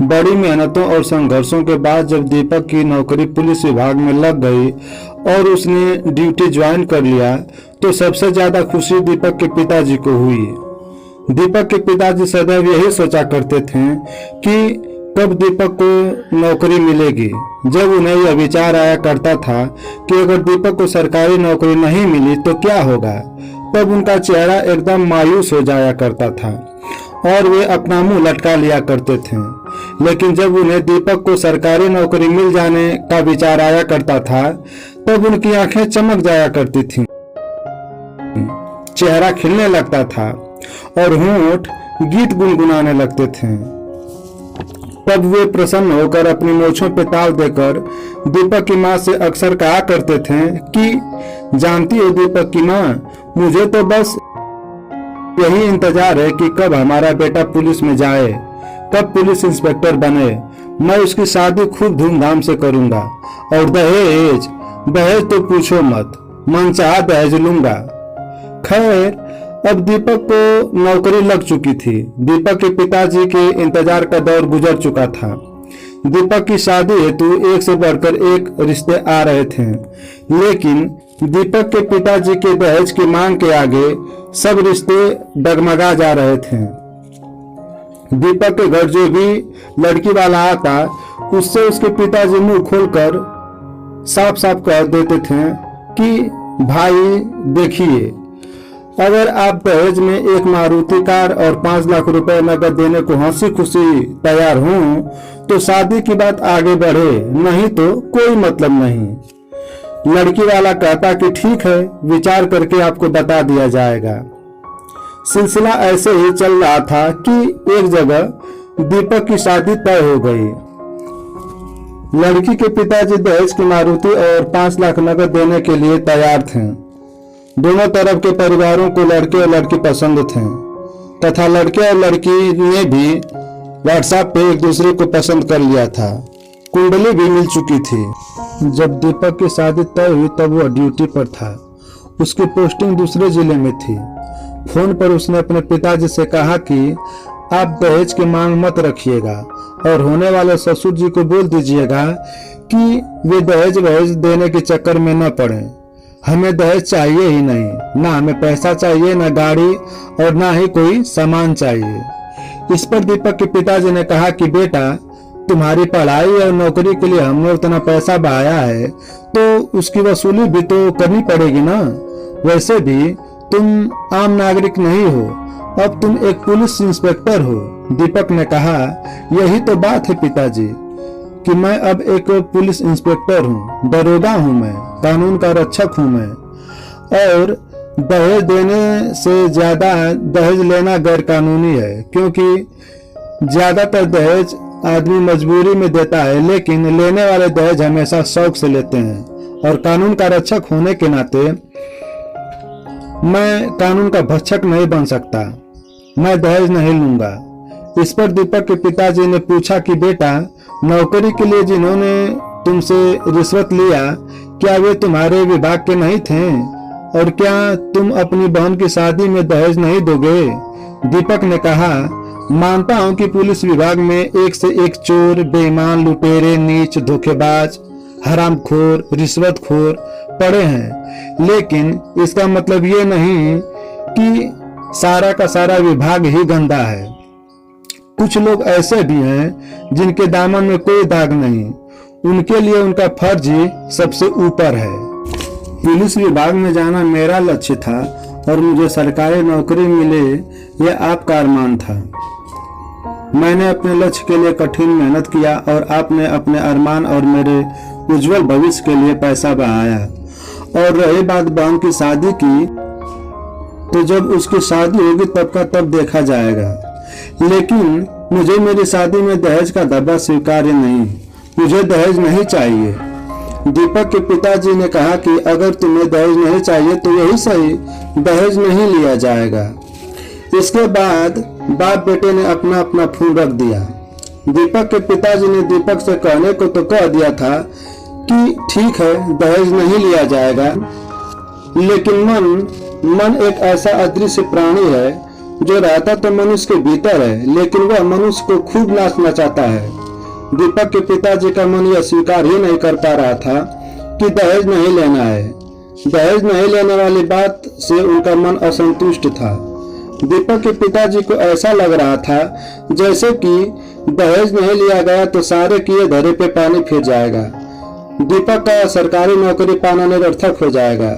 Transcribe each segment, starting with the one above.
बड़ी मेहनतों और संघर्षों के बाद जब दीपक की नौकरी पुलिस विभाग में लग गई और उसने ड्यूटी ज्वाइन कर लिया तो सबसे ज्यादा खुशी दीपक के पिताजी को हुई। दीपक के पिताजी सदैव यही सोचा करते थे कि कब दीपक को नौकरी मिलेगी। जब उन्हें यह विचार आया करता था कि अगर दीपक को सरकारी नौकरी नहीं मिली तो क्या होगा, तब उनका चेहरा एकदम मायूस हो जाया करता था और वे अपना मुंह लटका लिया करते थे। लेकिन जब उन्हें दीपक को सरकारी नौकरी मिल जाने का विचार आया करता था तब उनकी आंखें चमक जाया करती थीं, चेहरा खिलने लगता था और होंठ गीत गुनगुनाने लगते थे। तब वे प्रसन्न होकर अपनी मूंछों पे ताव देकर दीपक की माँ से अक्सर कहा करते थे कि जानती हो दीपक की माँ, मुझे तो बस यही इंतजार है कि कब हमारा बेटा पुलिस में जाए, कब पुलिस इंस्पेक्टर बने। मैं उसकी शादी खूब धूमधाम से करूंगा और दहेज दहेज तो पूछो मत, मनचाहा दहेज लूंगा। खैर अब दीपक को नौकरी लग चुकी थी। दीपक के पिताजी के इंतजार का दौर गुजर चुका था। दीपक की शादी हेतु एक से बढ़कर एक रिश्ते आ रहे थे, लेकिन दीपक के पिताजी के दहेज की मांग के आगे सब रिश्ते डगमगा जा रहे थे। दीपक के घर जो भी लड़की वाला आता उससे उसके पिताजी मुंह खोलकर साफ साफ कह देते थे कि भाई देखिए, अगर आप दहेज में एक मारुति कार और 5 लाख रुपए नकद देने को हंसी खुशी तैयार हों तो शादी की बात आगे बढ़े, नहीं तो कोई मतलब नहीं। लड़की वाला कहता कि ठीक है, विचार करके आपको बता दिया जाएगा। सिलसिला ऐसे ही चल रहा था कि एक जगह दीपक की शादी तय हो गई। लड़की के पिताजी दहेज की मारुति और 5 लाख नकद देने के लिए तैयार थे। दोनों तरफ के परिवारों को लड़के और लड़की पसंद थे तथा लड़के और लड़की ने भी व्हाट्सएप पे एक दूसरे को पसंद कर लिया था। कुंडली भी मिल चुकी थी। जब दीपक की शादी तय हुई तब वह ड्यूटी पर था। उसकी पोस्टिंग दूसरे जिले में थी। फोन पर उसने अपने पिताजी से कहा कि आप दहेज की मांग मत रखिएगा और होने वाले ससुर जी को बोल दीजिएगा कि वे दहेज वहेज देने के चक्कर में न पड़े। हमें दहेज चाहिए ही नहीं, ना हमें पैसा चाहिए, ना गाड़ी और ना ही कोई सामान चाहिए। इस पर दीपक के पिताजी ने कहा कि बेटा, तुम्हारी पढ़ाई और नौकरी के लिए हमने उतना पैसा बहाया है तो उसकी वसूली भी तो करनी पड़ेगी ना। वैसे भी तुम आम नागरिक नहीं हो, अब तुम एक पुलिस इंस्पेक्टर हो। दीपक ने कहा, यही तो बात है पिताजी कि मैं अब एक पुलिस इंस्पेक्टर हूँ, दरोगा हूँ मैं, कानून का रक्षक हूँ मैं, और दहेज देने से ज्यादा दहेज लेना गैर कानूनी है, क्योंकि ज्यादातर दहेज आदमी मजबूरी में देता है, लेकिन लेने वाले दहेज हमेशा शौक से लेते हैं। और कानून का रक्षक होने के नाते मैं कानून का भक्षक नहीं बन सकता, मैं दहेज नहीं लूंगा। इस पर दीपक के पिताजी ने पूछा कि बेटा, नौकरी के लिए जिन्होंने तुमसे रिश्वत लिया क्या वे तुम्हारे विभाग के नहीं थे, और क्या तुम अपनी बहन की शादी में दहेज नहीं दोगे? दीपक ने कहा, मानता हूं कि पुलिस विभाग में एक से एक चोर, बेईमान, लुटेरे, नीच, धोखेबाज, हरामखोर, रिश्वतखोर पड़े हैं, लेकिन इसका मतलब ये नहीं कि सारा का सारा विभाग ही गंदा है। कुछ लोग ऐसे भी हैं जिनके दामन में कोई दाग नहीं, उनके लिए उनका फर्ज ही सबसे ऊपर है। पुलिस विभाग में जाना मेरा लक्ष्य था और मुझे सरकारी नौकरी मिले यह आपका अरमान था। मैंने अपने लक्ष्य के लिए कठिन मेहनत किया और आपने अपने अरमान और मेरे उज्जवल भविष्य के लिए पैसा बहाया। और रही बात बहन की शादी की, तो जब उसकी शादी होगी तब का तब देखा जाएगा, लेकिन मुझे मेरी शादी में दहेज का धब्बा स्वीकार्य नहीं, मुझे दहेज नहीं चाहिए। दीपक के पिताजी ने कहा कि अगर तुम्हें दहेज नहीं चाहिए तो यही सही, दहेज नहीं लिया जाएगा। इसके बाद बाप बेटे ने अपना अपना फोन रख दिया। दीपक के पिताजी ने दीपक से कहने को तो कह दिया था कि ठीक है, दहेज नहीं लिया जाएगा, लेकिन मन एक ऐसा अदृश्य प्राणी है जो रहता तो मनुष्य के भीतर है, लेकिन वह मनुष्य को खूब नाचना चाहता है। दीपक के पिताजी का मन यह स्वीकार ही नहीं कर पा रहा था कि दहेज नहीं लेना है। दहेज नहीं लेने वाली बात से उनका मन असंतुष्ट था। दीपक के पिताजी को ऐसा लग रहा था जैसे कि दहेज नहीं लिया गया तो सारे किए धरे पे पानी फिर जाएगा। दीपक का सरकारी नौकरी पाना निरर्थक हो जाएगा।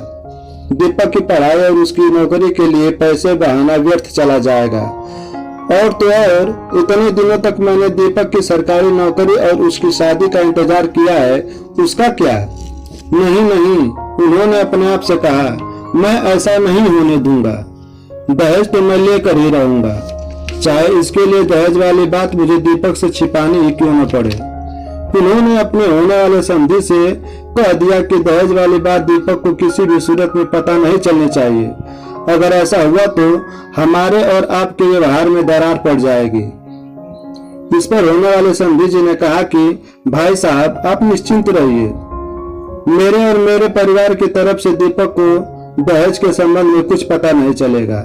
दीपक की पढ़ाई और उसकी नौकरी के लिए पैसे बहाना व्यर्थ चला जाएगा। और तो और इतने दिनों तक मैंने दीपक की सरकारी नौकरी और उसकी शादी का इंतजार किया है, उसका क्या? नहीं नहीं, उन्होंने अपने आप से कहा, मैं ऐसा नहीं होने दूंगा। दहेज तो मैं लेकर ही रहूंगा, चाहे इसके लिए दहेज वाली बात मुझे दीपक से छिपानी ही क्यों न पड़े। उन्होंने अपने होने वाले समधी से कह दिया कि दहेज वाली बात दीपक को किसी भी सूरत में पता नहीं चलनी चाहिए। अगर ऐसा हुआ तो हमारे और आपके व्यवहार में दरार पड़ जाएगी। इस पर होने वाले समधी जी ने कहा कि भाई साहब, आप निश्चिंत रहिए, मेरे और मेरे परिवार की तरफ से दीपक को दहेज के संबंध में कुछ पता नहीं चलेगा।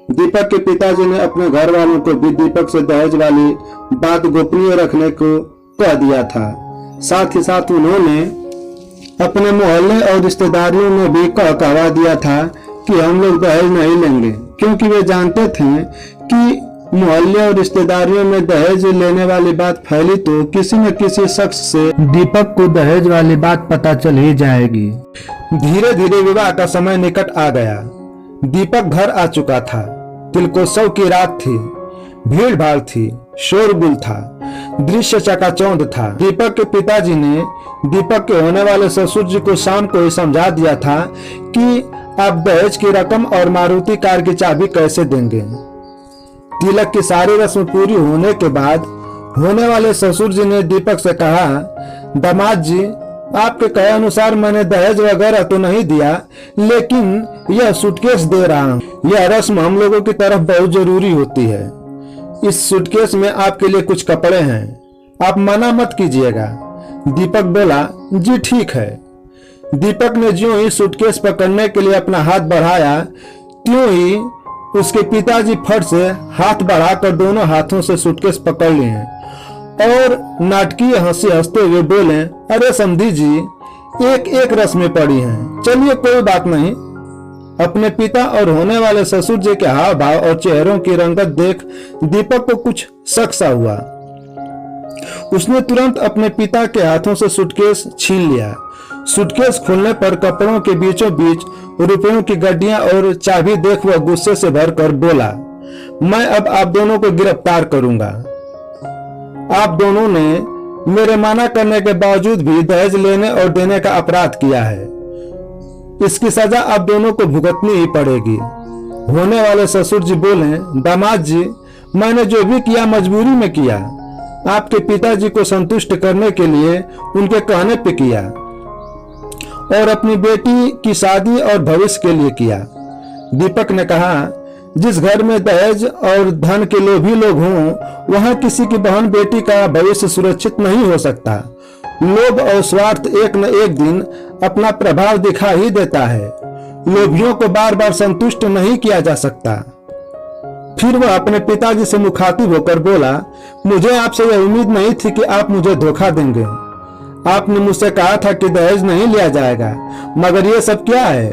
दीपक के पिताजी ने अपने घर वालों को भी दीपक से दहेज वाली बात गोपनीय रखने को कह दिया था। साथ ही साथ उन्होंने अपने मोहल्ले और रिश्तेदारियों में भी कहवा दिया था कि हम लोग दहेज नहीं लेंगे, क्योंकि वे जानते थे कि मोहल्ले और रिश्तेदारियों में दहेज लेने वाली बात फैली तो किसी न किसी शख्स से दीपक को दहेज वाली बात पता चल ही जाएगी। धीरे धीरे विवाह का समय निकट आ गया। दीपक घर आ चुका था। तिलकोत्सव की रात थी। भीड़ भाड़ थी, शोरगुल था, दृश्य चकाचौंध था। दीपक के पिताजी ने दीपक के होने वाले ससुर जी को शाम को ही समझा दिया था कि आप दहेज की रकम और मारुति कार की चाबी कैसे देंगे। तिलक की सारी रस्म पूरी होने के बाद होने वाले ससुर जी ने दीपक से कहा, दामाद जी, आपके कहे अनुसार मैंने दहेज वगैरह तो नहीं दिया, लेकिन यह सूटकेस दे रहा हूँ। यह रस्म हम लोगों की तरफ बहुत जरूरी होती है। इस सूटकेस में आपके लिए कुछ कपड़े हैं, आप मना मत कीजिएगा। दीपक बोला, जी ठीक है। दीपक ने ज्यों ही सूटकेस पकड़ने के लिए अपना हाथ बढ़ाया, त्यों ही उसके पिताजी फट से हाथ बढ़ाकर दोनों हाथों से सूटकेस पकड़ लिए और नाटकीय हंसी हंसते हुए बोले, अरे समधी जी, एक एक रस्में पड़ी हैं, चलिए कोई बात नहीं। अपने पिता और होने वाले ससुर जी के हाव भाव और चेहरों की रंगत देख दीपक को कुछ शक सा हुआ। उसने तुरंत अपने पिता के हाथों से सूटकेस छीन लिया। सूटकेस खोलने पर कपड़ों के बीचों बीच रुपयों की गड्डियां और चाबी देख वह गुस्से से भरकर बोला, मैं अब आप दोनों को गिरफ्तार करूंगा। आप दोनों ने मेरे मना करने के बावजूद भी दहेज लेने और देने का अपराध किया है। इसकी सजा आप दोनों को भुगतनी ही पड़ेगी। होने वाले ससुर जी बोले, दामाद जी, मैंने जो भी किया मजबूरी में किया, आपके पिताजी को संतुष्ट करने के लिए उनके कहने पे किया और अपनी बेटी की शादी और भविष्य के लिए किया। दीपक ने कहा, जिस घर में दहेज और धन के लोभी लोग हों, वहां किसी की बहन बेटी का भविष्य सुरक्षित नहीं हो सकता। लोभ और स्वार्थ एक न एक दिन अपना प्रभाव दिखा ही देता है। लोभियों को बार बार संतुष्ट नहीं किया जा सकता। फिर वह अपने पिताजी से मुखातिब होकर बोला, मुझे आपसे यह उम्मीद नहीं थी कि आप मुझे धोखा देंगे। आपने मुझसे कहा था कि दहेज नहीं लिया जाएगा, मगर ये सब क्या है?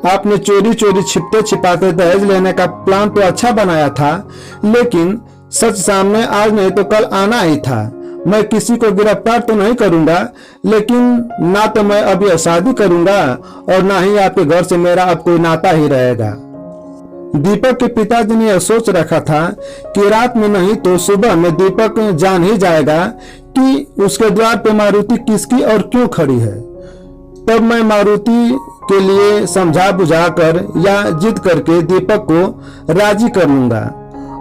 आपने चोरी चोरी छिपते छिपाते दहेज लेने का प्लान तो अच्छा बनाया था, लेकिन सच सामने आज नहीं तो कल आना ही था। मैं किसी को गिरफ्तार तो नहीं करूंगा, लेकिन ना तो मैं अब यह शादी करूंगा और ना ही आपके घर से मेरा अब कोई नाता ही रहेगा। दीपक के पिताजी ने यह सोच रखा था कि रात में नहीं तो सुबह में दीपक जान ही जाएगा कि उसके द्वार पे मारुति किसकी और क्यों खड़ी है। तब मैं मारुति के लिए समझा बुझाकर या जिद करके दीपक को राजी कर लूंगा।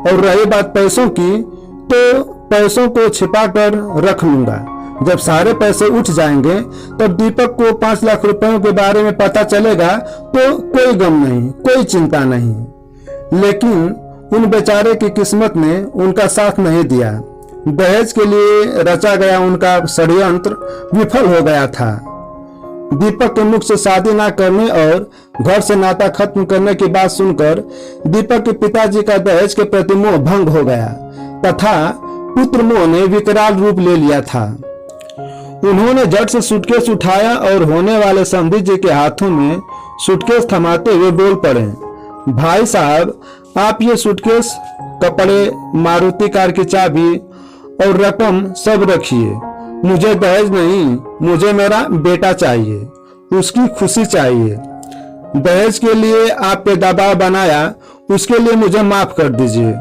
और रही बात पैसों की, तो पैसों को छिपा कर रख लूंगा। जब सारे पैसे उठ जाएंगे तब दीपक को 5 लाख रुपयों के बारे में पता चलेगा तो कोई गम नहीं, कोई चिंता नहीं। लेकिन उन बेचारे की किस्मत ने उनका साथ नहीं दिया। दहेज के लिए रचा गया उनका षड्यंत्र विफल हो गया था। दीपक के मुख से शादी ना करने और घर से नाता खत्म करने की बात सुनकर दीपक के पिताजी का दहेज के प्रति मोह भंग हो गया तथा पुत्र मोह ने विकराल रूप ले लिया था। उन्होंने झट से सूटकेस उठाया और होने वाले समधी जी के हाथों में सूटकेस थमाते हुए बोल पड़े, भाई साहब, आप ये सूटकेस, कपड़े, मारुति कार की चाबी और रकम सब रखिए। मुझे दहेज नहीं, मुझे मेरा बेटा चाहिए, उसकी खुशी चाहिए। दहेज के लिए आप पे दबाव बनाया, उसके लिए मुझे माफ कर दीजिए।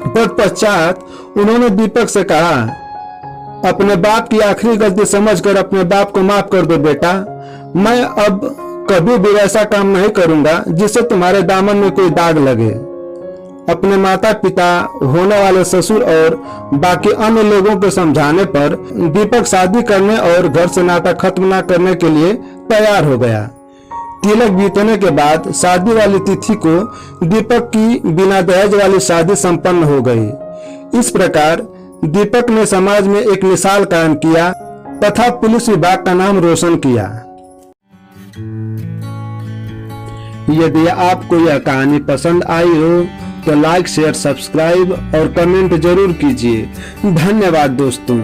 तत्पश्चात उन्होंने दीपक से कहा, अपने बाप की आखिरी गलती समझकर अपने बाप को माफ कर दो बेटा। मैं अब कभी भी वैसा काम नहीं करूंगा जिससे तुम्हारे दामन में कोई दाग लगे। अपने माता पिता, होने वाले ससुर और बाकी अन्य लोगों को समझाने पर दीपक शादी करने और घर से नाता खत्म न करने के लिए तैयार हो गया। तिलक बीतने के बाद शादी वाली तिथि को दीपक की बिना दहेज वाली शादी संपन्न हो गई। इस प्रकार दीपक ने समाज में एक मिसाल कायम किया तथा पुलिस विभाग का नाम रोशन किया। यदि आपको यह कहानी पसंद आई हो तो लाइक, शेयर, सब्सक्राइब और कमेंट जरूर कीजिए। धन्यवाद दोस्तों।